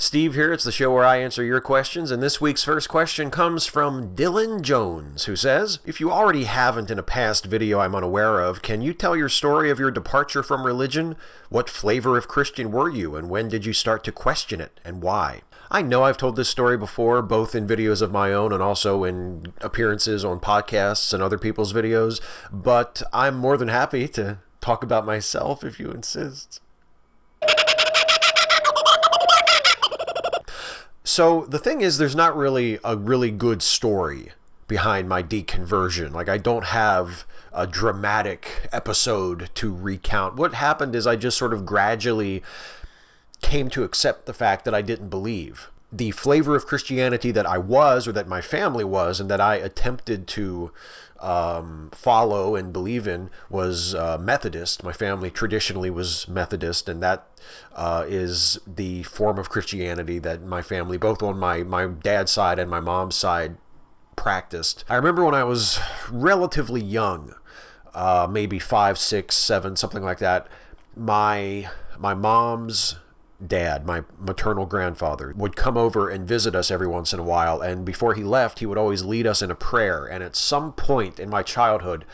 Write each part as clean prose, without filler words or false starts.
Steve here. It's the show where I answer your questions, and this week's first question comes from Dylan Jones, who says, if you already haven't in a past video I'm unaware of, can you tell your story of your departure from religion? What flavor of Christian were you, and when did you start to question it, and why? I know I've told this story before, both in videos of my own and also in appearances on podcasts and other people's videos, but I'm more than happy to talk about myself if you insist. So the thing is, there's not really a really good story behind my deconversion. Like, I don't have a dramatic episode to recount. What happened is I just sort of gradually came to accept the fact that I didn't believe. The flavor of Christianity that I was, or that my family was, and that I attempted to follow and believe in was Methodist. My family traditionally was Methodist, and that is the form of Christianity that my family, both on my dad's side and my mom's side, practiced. I remember when I was relatively young, maybe 5, 6, 7, something like that, my mom's dad, my maternal grandfather, would come over and visit us every once in a while, and before he left, he would always lead us in a prayer. And at some point in my childhood,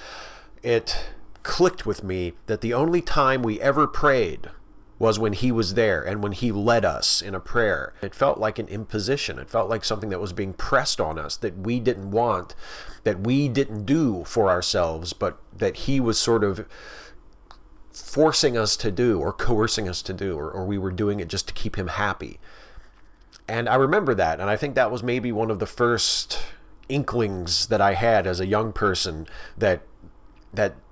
it clicked with me that the only time we ever prayed was when he was there and when he led us in a prayer. It felt like an imposition. It felt like something that was being pressed on us, that we didn't want, that we didn't do for ourselves, but that he was sort of forcing us to do, or coercing us to do, or we were doing it just to keep him happy. And I remember that, and I think that was maybe one of the first inklings that I had as a young person that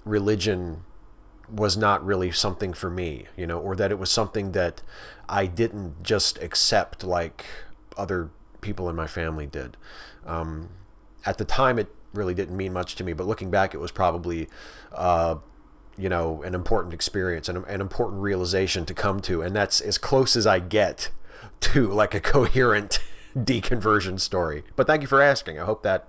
religion was not really something for me, or that it was something that I didn't just accept like other people in my family did. At the time, it really didn't mean much to me, but looking back, it was probably an important experience and an important realization to come to. And that's as close as I get to like a coherent deconversion story. But thank you for asking. I hope that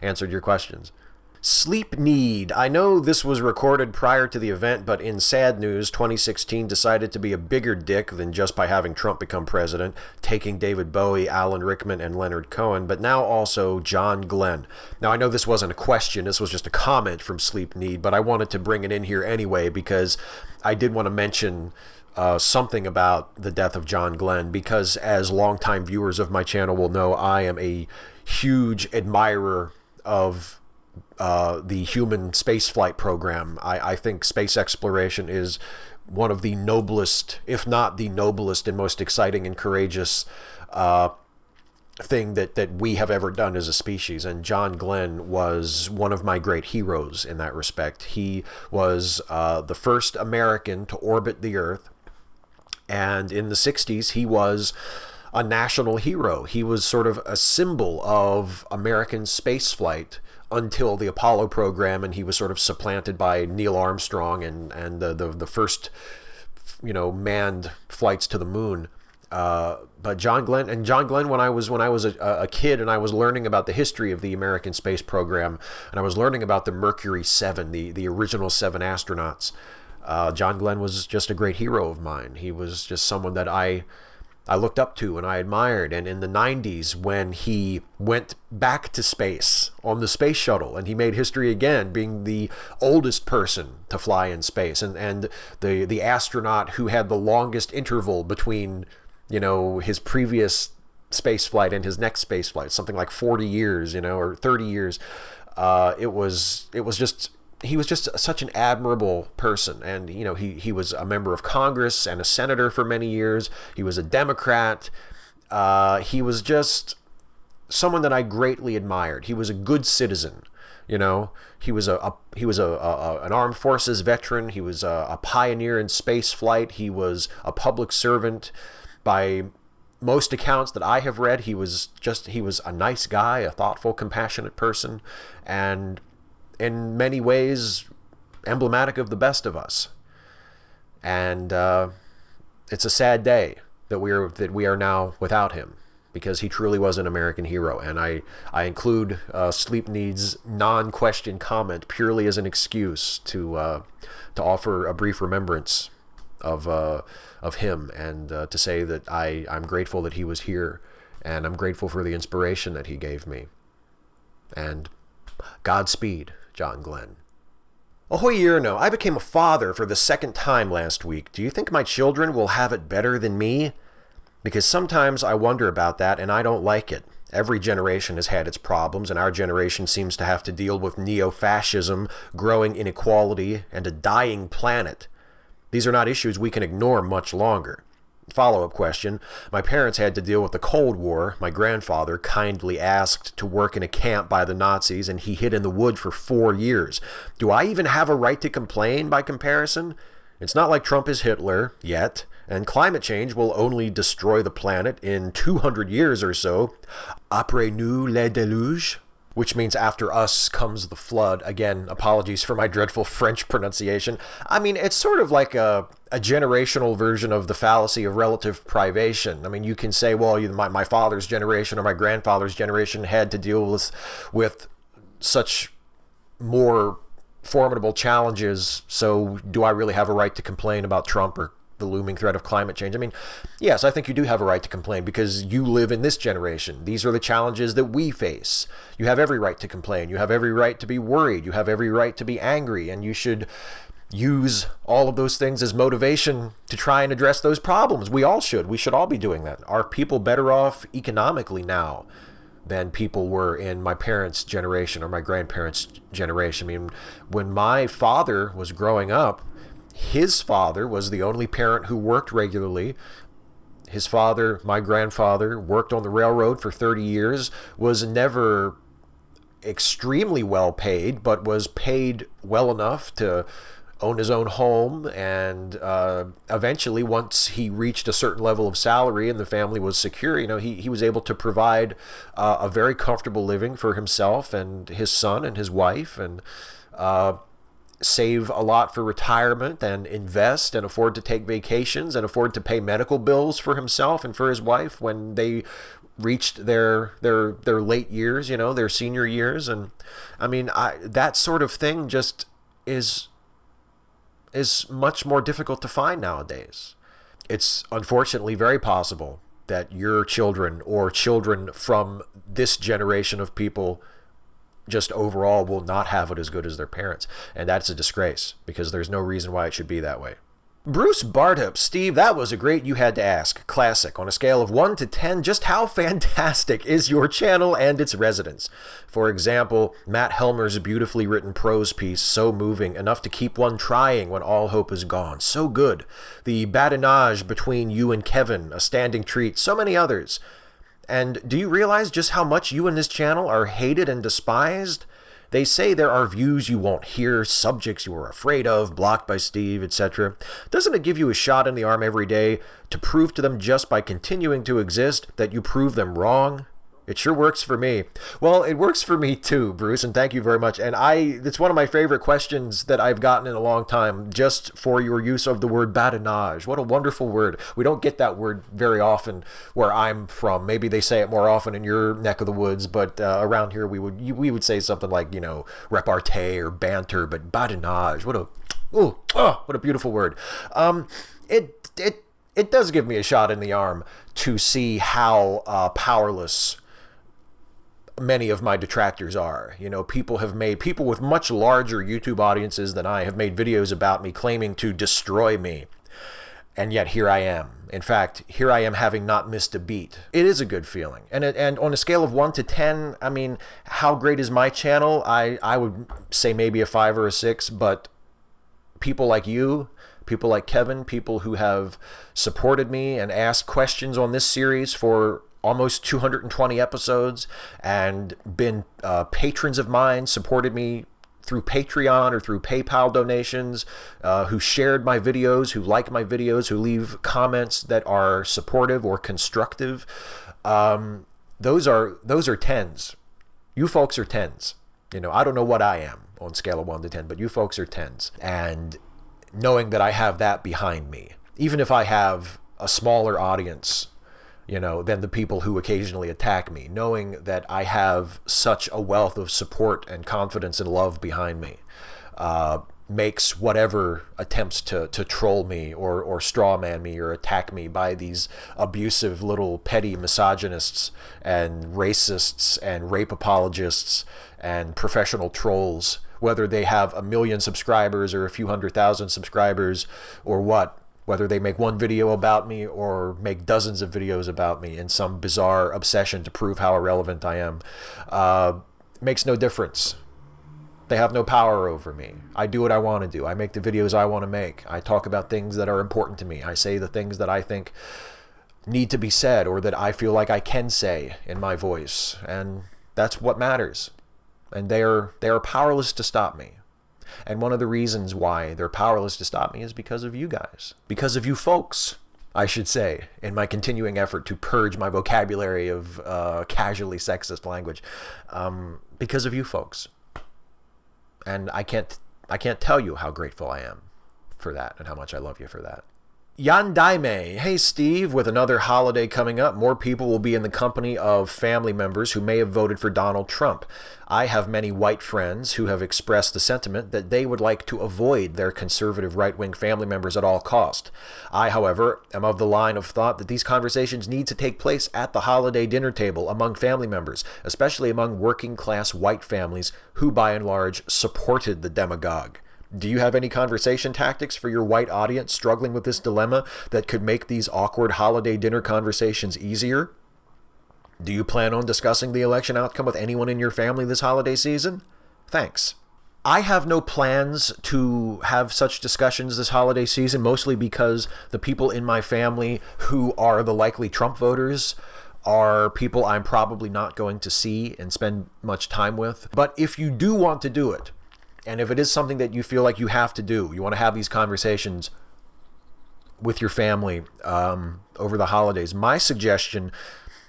answered your questions. Sleep Need. I know this was recorded prior to the event, but in sad news, 2016 decided to be a bigger dick than just by having Trump become president, taking David Bowie, Alan Rickman, and Leonard Cohen, but now also John Glenn. Now, I know this wasn't a question, this was just a comment from Sleep Need, but I wanted to bring it in here anyway because I did want to mention something about the death of John Glenn, because as longtime viewers of my channel will know, I am a huge admirer of the human spaceflight program. I think space exploration is one of the noblest, if not the noblest and most exciting and courageous thing that we have ever done as a species. And John Glenn was one of my great heroes in that respect. He was the first American to orbit the Earth. And in the 60s, he was a national hero. He was sort of a symbol of American spaceflight until the Apollo program, and he was sort of supplanted by Neil Armstrong and the first manned flights to the moon. But John Glenn, when I was a kid and I was learning about the history of the American space program, and I was learning about the Mercury 7, the original 7 astronauts, John Glenn was just a great hero of mine. He was just someone that I looked up to and I admired. And in the 90s, when he went back to space on the space shuttle, and he made history again, being the oldest person to fly in space, and the astronaut who had the longest interval between his previous space flight and his next space flight, something like 40 years, or 30 years. He was just such an admirable person. And, he was a member of Congress and a senator for many years. He was a Democrat. He was just someone that I greatly admired. He was a good citizen. He was an armed forces veteran. He was a pioneer in space flight. He was a public servant. By most accounts that I have read, he was a nice guy, a thoughtful, compassionate person, and in many ways emblematic of the best of us. And it's a sad day that we are now without him, because he truly was an American hero. And I include Sleep Needs' non-question comment purely as an excuse to offer a brief remembrance of him, and to say that I'm grateful that he was here, and I'm grateful for the inspiration that he gave me. And Godspeed, John Glenn. Ahoy Yerno, I became a father for the second time last week. Do you think my children will have it better than me? Because sometimes I wonder about that, and I don't like it. Every generation has had its problems, and our generation seems to have to deal with neo-fascism, growing inequality, and a dying planet. These are not issues we can ignore much longer. Follow-up question. My parents had to deal with the Cold War. My grandfather kindly asked to work in a camp by the Nazis, and he hid in the wood for 4 years. Do I even have a right to complain by comparison? It's not like Trump is Hitler, yet, and climate change will only destroy the planet in 200 years or so. Après nous le déluge, which means after us comes the flood. Again, apologies for my dreadful French pronunciation. I mean, it's sort of like a generational version of the fallacy of relative privation. I mean, you can say, well, my father's generation or my grandfather's generation had to deal with such more formidable challenges, so do I really have a right to complain about Trump or the looming threat of climate change? I mean, yes, I think you do have a right to complain because you live in this generation. These are the challenges that we face. You have every right to complain. You have every right to be worried. You have every right to be angry, and you should use all of those things as motivation to try and address those problems. We all should. We should all be doing that. Are people better off economically now than people were in my parents' generation or my grandparents' generation? I mean, when my father was growing up, his father was the only parent who worked regularly. His father, my grandfather, worked on the railroad for 30 years, was never extremely well paid, but was paid well enough to own his own home, and eventually, once he reached a certain level of salary and the family was secure, he was able to provide a very comfortable living for himself and his son and his wife, and save a lot for retirement and invest and afford to take vacations and afford to pay medical bills for himself and for his wife when they reached their late years, their senior years. And I mean, that sort of thing just is much more difficult to find nowadays. It's unfortunately very possible that your children or children from this generation of people just overall will not have it as good as their parents. And that's a disgrace because there's no reason why it should be that way. Bruce Bartup, Steve, that was a great You Had to Ask. Classic. On a scale of 1 to 10, just how fantastic is your channel and its residents? For example, Matt Helmer's beautifully written prose piece, so moving, enough to keep one trying when all hope is gone. So good. The badinage between you and Kevin, a standing treat. So many others. And do you realize just how much you and this channel are hated and despised? They say there are views you won't hear, subjects you are afraid of, blocked by Steve, etc. Doesn't it give you a shot in the arm every day to prove to them just by continuing to exist that you prove them wrong? It sure works for me. Well, it works for me too, Bruce, and thank you very much. And it's one of my favorite questions that I've gotten in a long time, just for your use of the word badinage. What a wonderful word. We don't get that word very often where I'm from. Maybe they say it more often in your neck of the woods, but around here we would say something like, repartee or banter, but badinage, what a beautiful word. It does give me a shot in the arm to see how powerless many of my detractors are. People with much larger YouTube audiences than I have made videos about me claiming to destroy me. And yet here I am. In fact, here I am having not missed a beat. It is a good feeling. And on a scale of 1 to 10, I mean, how great is my channel? I would say maybe a 5 or a 6, but people like you, people like Kevin, people who have supported me and asked questions on this series for almost 220 episodes and been patrons of mine, supported me through Patreon or through PayPal donations, who shared my videos, who like my videos, who leave comments that are supportive or constructive. Those are tens. You folks are tens. I don't know what I am on a scale of 1 to 10, but you folks are tens. And knowing that I have that behind me, even if I have a smaller audience, than the people who occasionally attack me, knowing that I have such a wealth of support and confidence and love behind me, makes whatever attempts to troll me or strawman me or attack me by these abusive little petty misogynists and racists and rape apologists and professional trolls, whether they have 1 million subscribers or a few 100,000 subscribers or what, whether they make one video about me or make dozens of videos about me in some bizarre obsession to prove how irrelevant I am, makes no difference. They have no power over me. I do what I want to do. I make the videos I want to make. I talk about things that are important to me. I say the things that I think need to be said or that I feel like I can say in my voice. And that's what matters. And they are powerless to stop me. And one of the reasons why they're powerless to stop me is because of you guys. Because of you folks, I should say, in my continuing effort to purge my vocabulary of casually sexist language. Because of you folks. And I can't tell you how grateful I am for that and how much I love you for that. Yandaime, hey Steve, with another holiday coming up, more people will be in the company of family members who may have voted for Donald Trump. I have many white friends who have expressed the sentiment that they would like to avoid their conservative right-wing family members at all cost. I, however, am of the line of thought that these conversations need to take place at the holiday dinner table among family members, especially among working-class white families who, by and large, supported the demagogue. Do you have any conversation tactics for your white audience struggling with this dilemma that could make these awkward holiday dinner conversations easier? Do you plan on discussing the election outcome with anyone in your family this holiday season? Thanks. I have no plans to have such discussions this holiday season, mostly because the people in my family who are the likely Trump voters are people I'm probably not going to see and spend much time with. But if you do want to do it, and if it is something that you feel like you have to do, you want to have these conversations with your family over the holidays, my suggestion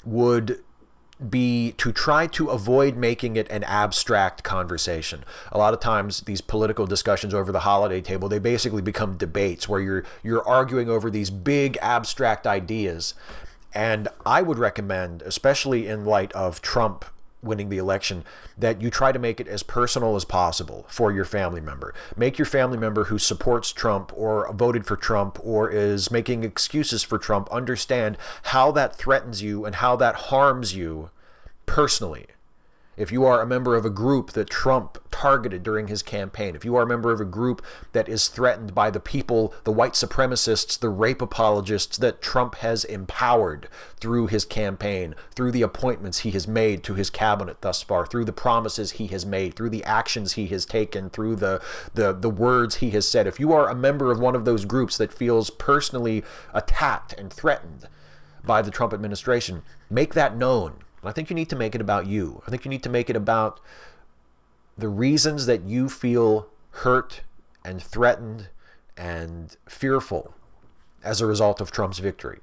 would be to try to avoid making it an abstract conversation. A lot of times these political discussions over the holiday table, they basically become debates where you're arguing over these big abstract ideas. And I would recommend, especially in light of Trump winning the election, that you try to make it as personal as possible for your family member. Make your family member who supports Trump or voted for Trump or is making excuses for Trump understand how that threatens you and how that harms you personally. If you are a member of a group that Trump targeted during his campaign, if you are a member of a group that is threatened by the people, the white supremacists, the rape apologists that Trump has empowered through his campaign, through the appointments he has made to his cabinet thus far, through the promises he has made, through the actions he has taken, through the words he has said, if you are a member of one of those groups that feels personally attacked and threatened by the Trump administration, make that known. I think you need to make it about you. I think you need to make it about the reasons that you feel hurt and threatened and fearful as a result of Trump's victory.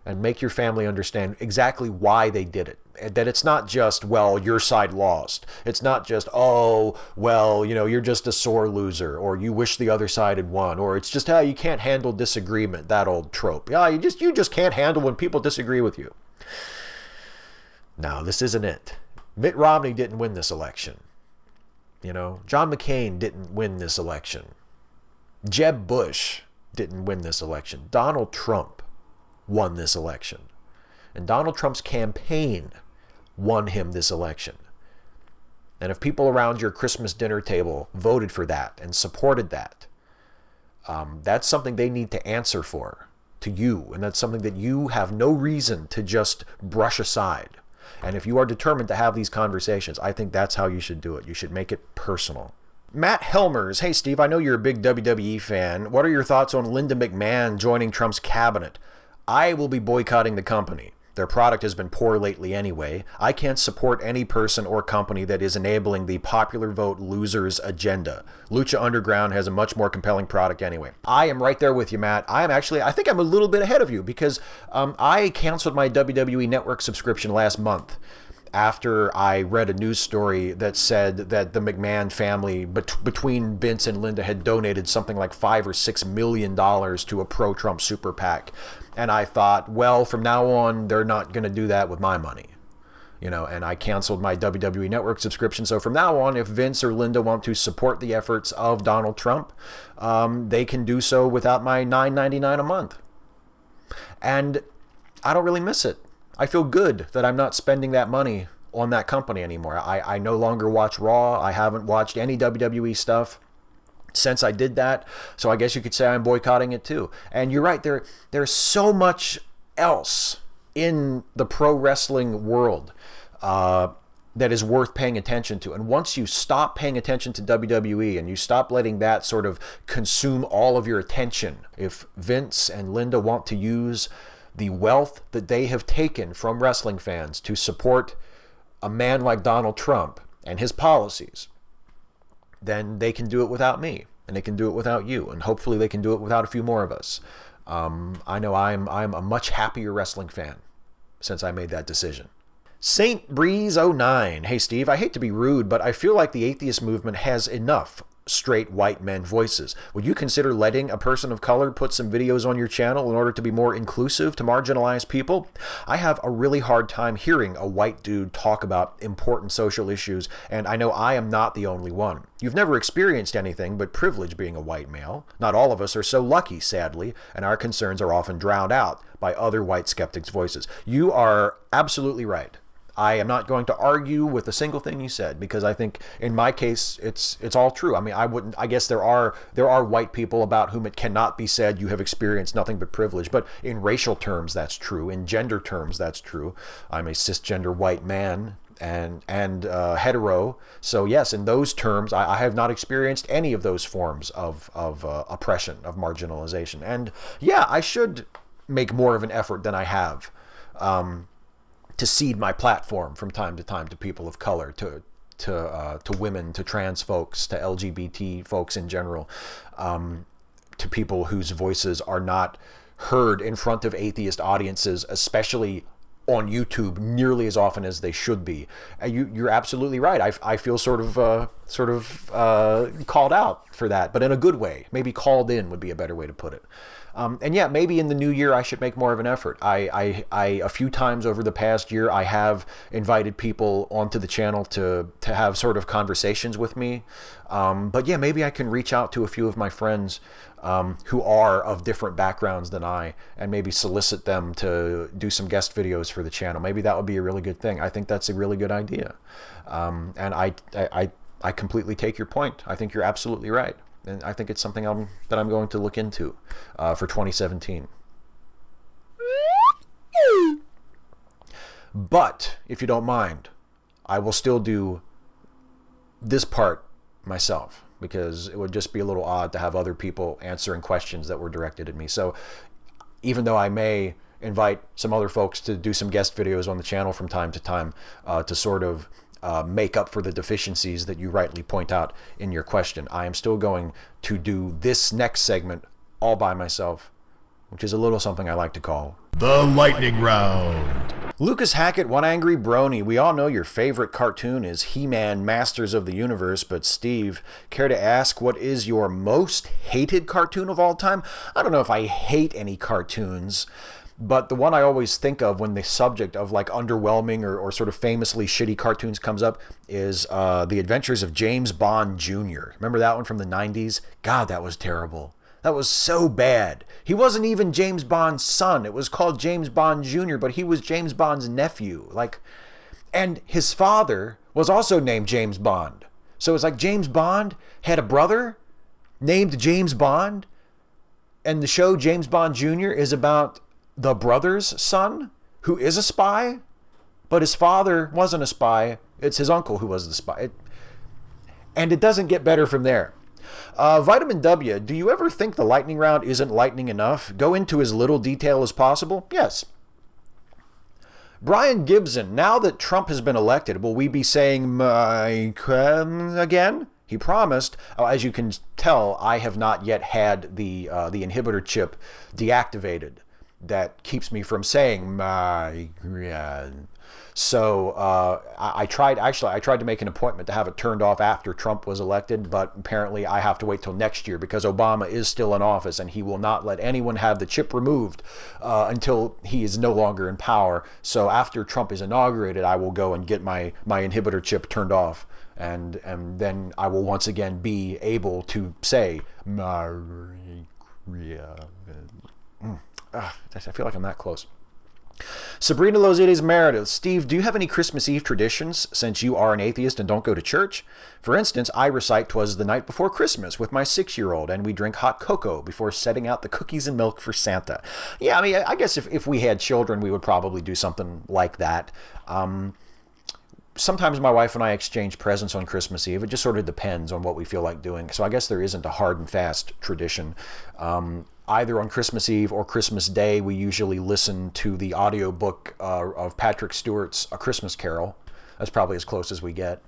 And make your family understand exactly why they did it. That it's not just, well, your side lost. It's not just, oh, well, you're just a sore loser, or you wish the other side had won, or it's just, you can't handle disagreement, that old trope. Yeah, you just can't handle when people disagree with you. No, this isn't it. Mitt Romney didn't win this election. John McCain didn't win this election. Jeb Bush didn't win this election. Donald Trump won this election. And Donald Trump's campaign won him this election. And if people around your Christmas dinner table voted for that and supported that, that's something they need to answer for to you. And that's something that you have no reason to just brush aside. And if you are determined to have these conversations, I think that's how you should do it. You should make it personal. Matt Helmers, hey Steve, I know you're a big WWE fan. What are your thoughts on Linda McMahon joining Trump's cabinet? I will be boycotting the company. Their product has been poor lately anyway. I can't support any person or company that is enabling the popular vote losers agenda. Lucha Underground has a much more compelling product anyway. I am right there with you, Matt. I think I'm a little bit ahead of you because I canceled my WWE Network subscription last month after I read a news story that said that the McMahon family, between Vince and Linda, had donated something like $5 or $6 million to a pro-Trump super PAC. And I thought, well, from now on, they're not going to do that with my money. and I canceled my WWE Network subscription. So from now on, if Vince or Linda want to support the efforts of Donald Trump, they can do so without my $9.99 a month. And I don't really miss it. I feel good that I'm not spending that money on that company anymore. I no longer watch Raw. I haven't watched any WWE stuff since I did that. So I guess you could say I'm boycotting it too. And you're right, there's so much else in the pro wrestling world that is worth paying attention to. And once you stop paying attention to WWE and you stop letting that sort of consume all of your attention, if Vince and Linda want to use the wealth that they have taken from wrestling fans to support a man like Donald Trump and his policies, then they can do it without me, and they can do it without you, and hopefully they can do it without a few more of us. I know I'm a much happier wrestling fan since I made that decision. Saint Breeze 09. Hey Steve, I hate to be rude, but I feel like the atheist movement has enough straight white men voices. Would you consider letting a person of color put some videos on your channel in order to be more inclusive to marginalized people? I have a really hard time hearing a white dude talk about important social issues, and I know I am not the only one. You've never experienced anything but privilege being a white male. Not all of us are so lucky, sadly, and our concerns are often drowned out by other white skeptics' voices. You are absolutely right. I am not going to argue with a single thing you said, because I think in my case it's all true. I mean, I guess there are white people about whom it cannot be said you have experienced nothing but privilege, but in racial terms that's true, in gender terms that's true. I'm a cisgender white man and hetero, so yes, in those terms I have not experienced any of those forms of oppression, of marginalization. And yeah, I should make more of an effort than I have to cede my platform from time to time to people of color, to women, to trans folks, to LGBT folks in general, to people whose voices are not heard in front of atheist audiences, especially on YouTube, nearly as often as they should be. You're absolutely right. I feel sort of called out for that, but in a good way. Maybe called in would be a better way to put it. And yeah, maybe in the new year I should make more of an effort. I a few times over the past year I have invited people onto the channel to have sort of conversations with me. But yeah, maybe I can reach out to a few of my friends who are of different backgrounds than I, and maybe solicit them to do some guest videos for the channel. Maybe that would be a really good thing. I think that's a really good idea. And I completely take your point. I think you're absolutely right. And I think it's something that I'm going to look into for 2017. But if you don't mind, I will still do this part myself, because it would just be a little odd to have other people answering questions that were directed at me. So even though I may invite some other folks to do some guest videos on the channel from time to time to sort of make up for the deficiencies that you rightly point out in your question, I am still going to do this next segment all by myself, which is a little something I like to call the lightning round. Lucas Hackett, One Angry Brony. We all know your favorite cartoon is He-Man, Masters of the Universe, but Steve, care to ask what is your most hated cartoon of all time? I don't know if I hate any cartoons, but the one I always think of when the subject of like underwhelming or sort of famously shitty cartoons comes up is The Adventures of James Bond Jr. Remember that one from the 90s? God, that was terrible. That was so bad. He wasn't even James Bond's son. It was called James Bond Jr., but he was James Bond's nephew. And his father was also named James Bond. So it's like James Bond had a brother named James Bond, and the show James Bond Jr. is about the brother's son, who is a spy, but his father wasn't a spy. It's his uncle who was the spy. And it doesn't get better from there. Vitamin W, do you ever think the lightning round isn't lightning enough? Go into as little detail as possible? Yes. Brian Gibson, now that Trump has been elected, will we be saying again? He promised. As you can tell, I have not yet had the inhibitor chip deactivated that keeps me from saying So I tried to make an appointment to have it turned off after Trump was elected, but apparently I have to wait till next year because Obama is still in office and he will not let anyone have the chip removed until he is no longer in power. So after Trump is inaugurated, I will go and get my inhibitor chip turned off. And then I will once again be able to say, I feel like I'm that close. Sabrina Lozides Meredith. Steve, do you have any Christmas Eve traditions since you are an atheist and don't go to church? For instance, I recite "'Twas the Night Before Christmas" with my 6-year-old, and we drink hot cocoa before setting out the cookies and milk for Santa. Yeah, I mean, I guess if we had children, we would probably do something like that. Sometimes my wife and I exchange presents on Christmas Eve. It just sort of depends on what we feel like doing. So I guess there isn't a hard and fast tradition. Either on Christmas Eve or Christmas Day, we usually listen to the audiobook of Patrick Stewart's A Christmas Carol. That's probably as close as we get.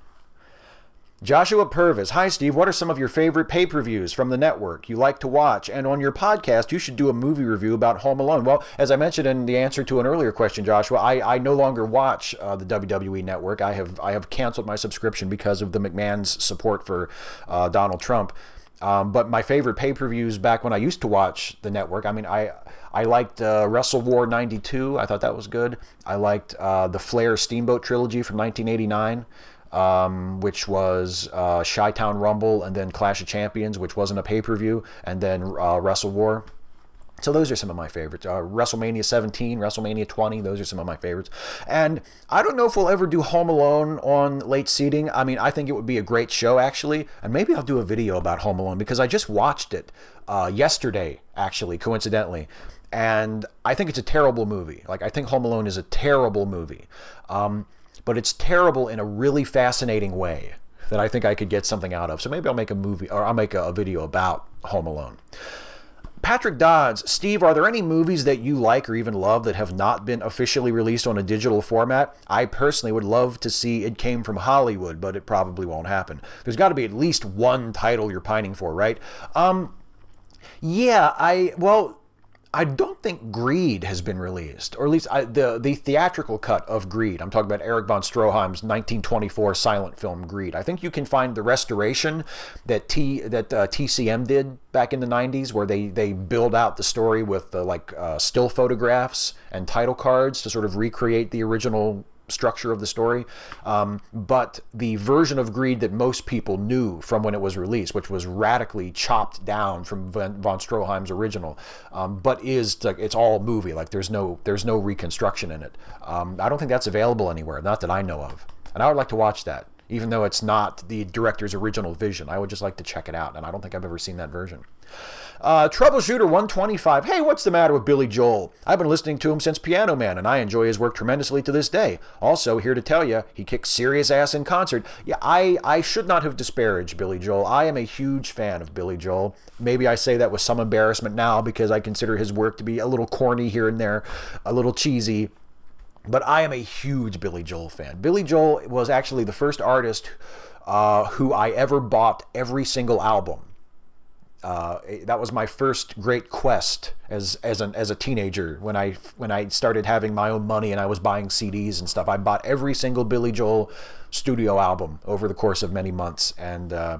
Joshua Purvis. Hi, Steve. What are some of your favorite pay-per-views from the network you like to watch? And on your podcast, you should do a movie review about Home Alone. Well, as I mentioned in the answer to an earlier question, Joshua, I no longer watch the WWE network. I have canceled my subscription because of the McMahon's support for Donald Trump. But my favorite pay-per-views back when I used to watch the network, I mean, I liked Wrestle War 92. I thought that was good. I liked the Flair Steamboat trilogy from 1989. Which was Chi-Town Rumble, and then Clash of Champions, which wasn't a pay-per-view, and then Wrestle War. So those are some of my favorites. WrestleMania 17, WrestleMania 20, those are some of my favorites. And I don't know if we'll ever do Home Alone on late seating. I mean, I think it would be a great show, actually. And maybe I'll do a video about Home Alone because I just watched it yesterday, actually, coincidentally. And I think it's a terrible movie. Like, I think Home Alone is a terrible movie. But it's terrible in a really fascinating way that I think I could get something out of. So maybe I'll make a movie, or I'll make a video about Home Alone. Patrick Dodds. Steve, are there any movies that you like or even love that have not been officially released on a digital format? I personally would love to see It Came from Hollywood, but it probably won't happen. There's got to be at least one title you're pining for, right? I don't think Greed has been released, or at least the theatrical cut of Greed. I'm talking about Erich von Stroheim's 1924 silent film Greed. I think you can find the restoration that TCM did back in the 90s, where they build out the story with still photographs and title cards to sort of recreate the original structure of the story, but the version of Greed that most people knew from when it was released, which was radically chopped down from von Stroheim's original, but it's all movie. Like there's no reconstruction in it. I don't think that's available anywhere, not that I know of, and I would like to watch that, even though it's not the director's original vision. I would just like to check it out, and I don't think I've ever seen that version. Troubleshooter 125. Hey, what's the matter with Billy Joel? I've been listening to him since Piano Man, and I enjoy his work tremendously to this day. Also, here to tell you, he kicks serious ass in concert. Yeah, I should not have disparaged Billy Joel. I am a huge fan of Billy Joel. Maybe I say that with some embarrassment now because I consider his work to be a little corny here and there, a little cheesy. But I am a huge Billy Joel fan. Billy Joel was actually the first artist who I ever bought every single album. That was my first great quest as a teenager when I started having my own money and I was buying CDs and stuff. I bought every single Billy Joel studio album over the course of many months, and I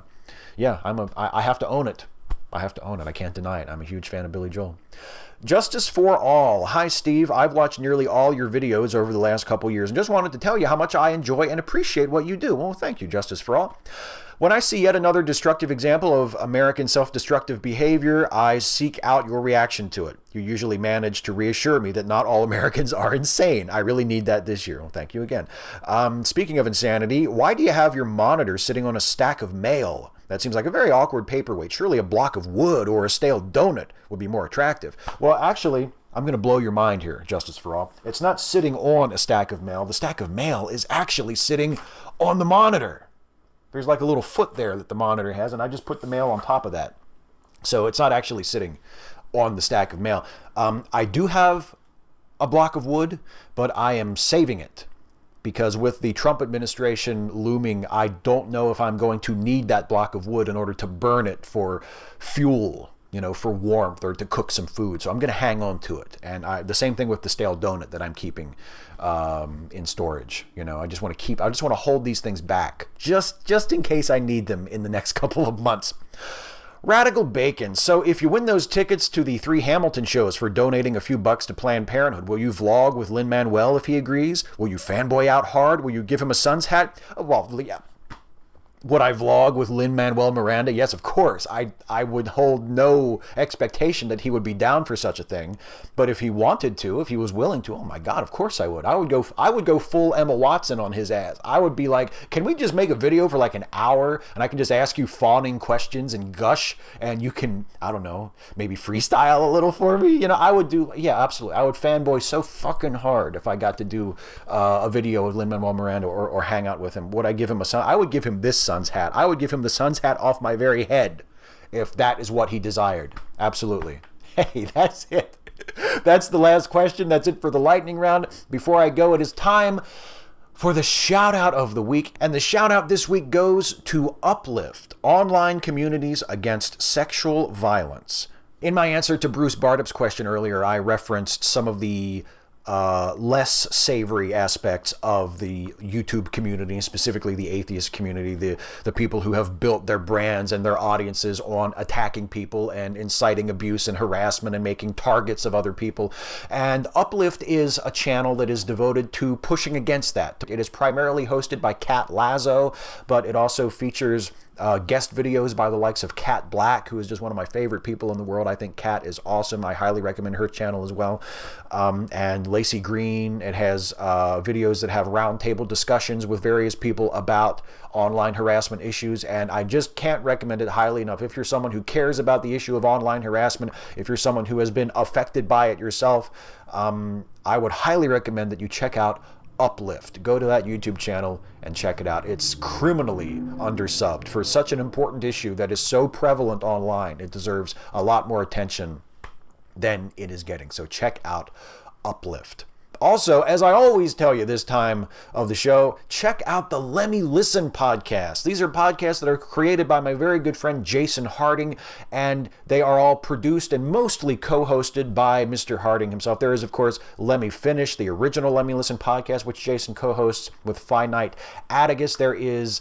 have to own it. I have to own it. I can't deny it. I'm a huge fan of Billy Joel. Justice for All. Hi, Steve. I've watched nearly all your videos over the last couple years and just wanted to tell you how much I enjoy and appreciate what you do. Well, thank you, Justice for All. When I see yet another destructive example of American self-destructive behavior, I seek out your reaction to it. You usually manage to reassure me that not all Americans are insane. I really need that this year. Well, thank you again. Speaking of insanity, why do you have your monitor sitting on a stack of mail? That seems like a very awkward paperweight. Surely a block of wood or a stale donut would be more attractive. Well, actually, I'm going to blow your mind here, Justice for All. It's not sitting on a stack of mail. The stack of mail is actually sitting on the monitor. There's like a little foot there that the monitor has, and I just put the mail on top of that. So it's not actually sitting on the stack of mail. I do have a block of wood, but I am saving it. Because with the Trump administration looming, I don't know if I'm going to need that block of wood in order to burn it for fuel, for warmth or to cook some food. So I'm going to hang on to it. And the same thing with the stale donut that I'm keeping in storage. I just want to hold these things back just in case I need them in the next couple of months. Radical Bacon. So if you win those tickets to the 3 Hamilton shows for donating a few bucks to Planned Parenthood, will you vlog with Lin-Manuel if he agrees? Will you fanboy out hard? Will you give him a Suns hat? Well, yeah. Would I vlog with Lin-Manuel Miranda? Yes, of course. I would hold no expectation that he would be down for such a thing. But if he wanted to, if he was willing to, oh my God, of course I would. I would go full Emma Watson on his ass. I would be like, can we just make a video for like an hour and I can just ask you fawning questions and gush and you can, I don't know, maybe freestyle a little for me? I would do, yeah, absolutely. I would fanboy so fucking hard if I got to do a video with Lin-Manuel Miranda or hang out with him. Would I give him I would give him this Suns hat. I would give him the Suns hat off my very head if that is what he desired. Absolutely. Hey, that's it. That's the last question. That's it for the lightning round. Before I go, it is time for the shout out of the week. And the shout out this week goes to Uplift, online communities against sexual violence. In my answer to Bruce Bardup's question earlier, I referenced some of the less savory aspects of the YouTube community, specifically the atheist community, the people who have built their brands and their audiences on attacking people and inciting abuse and harassment and making targets of other people. And Uplift is a channel that is devoted to pushing against that. It is primarily hosted by Kat Lazo, but it also features guest videos by the likes of Kat Black, who is just one of my favorite people in the world. I think Kat is awesome. I highly recommend her channel as well. And Lacey Green. It has videos that have roundtable discussions with various people about online harassment issues. And I just can't recommend it highly enough. If you're someone who cares about the issue of online harassment, if you're someone who has been affected by it yourself, I would highly recommend that you check out Uplift. Go to that YouTube channel and check it out. It's criminally undersubbed for such an important issue that is so prevalent online. It deserves a lot more attention than it is getting. So check out Uplift. Also, as I always tell you this time of the show, check out the Lemmy Listen podcast. These are podcasts that are created by my very good friend Jason Harding, and they are all produced and mostly co-hosted by Mr. Harding himself. There is, of course, Lemmy Finish, the original Lemmy Listen podcast, which Jason co-hosts with Finite Atticus. There is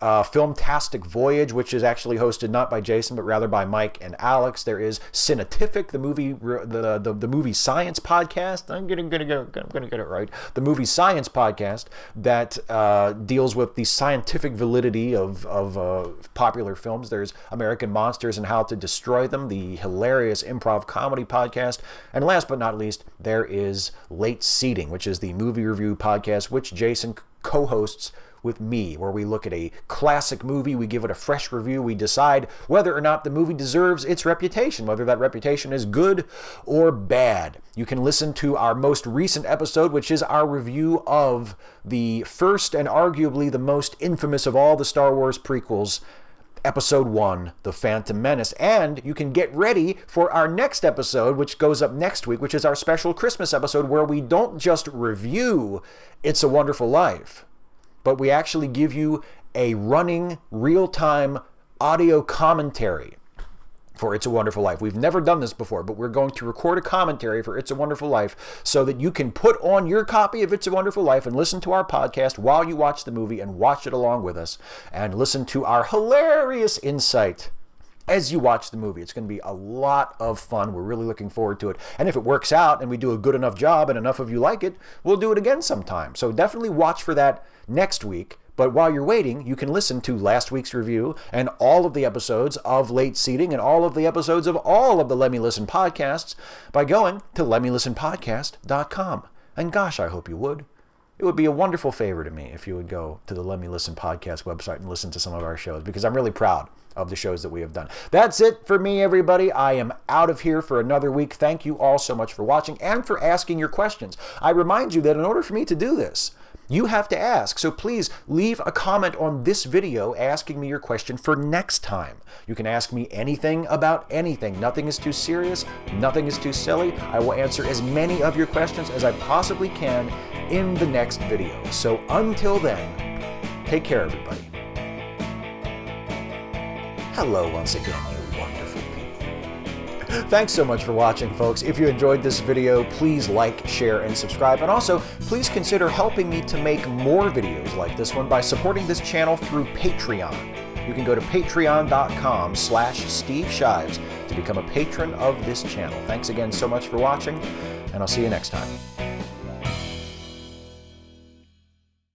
Filmtastic Voyage, which is actually hosted not by Jason, but rather by Mike and Alex. There is Cinetific, the movie science podcast. I'm gonna get it right. The movie science podcast that deals with the scientific validity of popular films. There's American Monsters and How to Destroy Them, the hilarious improv comedy podcast. And last but not least, there is Late Seating, which is the movie review podcast, which Jason co-hosts with me, where we look at a classic movie, we give it a fresh review, we decide whether or not the movie deserves its reputation, whether that reputation is good or bad. You can listen to our most recent episode, which is our review of the first and arguably the most infamous of all the Star Wars prequels, Episode 1, The Phantom Menace. And you can get ready for our next episode, which goes up next week, which is our special Christmas episode, where we don't just review It's a Wonderful Life, but we actually give you a running, real-time audio commentary for It's a Wonderful Life. We've never done this before, but we're going to record a commentary for It's a Wonderful Life so that you can put on your copy of It's a Wonderful Life and listen to our podcast while you watch the movie and watch it along with us and listen to our hilarious insight as you watch the movie. It's going to be a lot of fun. We're really looking forward to it. And if it works out and we do a good enough job and enough of you like it, we'll do it again sometime. So definitely watch for that next week. But while you're waiting, you can listen to last week's review and all of the episodes of Late Seating and all of the episodes of all of the Lemmy Listen podcasts by going to lemmylistenpodcast.com. And gosh, I hope you would. It would be a wonderful favor to me if you would go to the Lemmy Listen podcast website and listen to some of our shows, because I'm really proud of the shows that we have done. That's it for me, everybody. I am out of here for another week. Thank you all so much for watching and for asking your questions. I remind you that in order for me to do this, you have to ask. So please leave a comment on this video asking me your question for next time. You can ask me anything about anything. Nothing is too serious. Nothing is too silly. I will answer as many of your questions as I possibly can in the next video. So until then, take care, everybody. Hello once again, you wonderful people. Thanks so much for watching, folks. If you enjoyed this video, please like, share, and subscribe. And also, please consider helping me to make more videos like this one by supporting this channel through Patreon. You can go to patreon.com/Steve Shives to become a patron of this channel. Thanks again so much for watching, and I'll see you next time.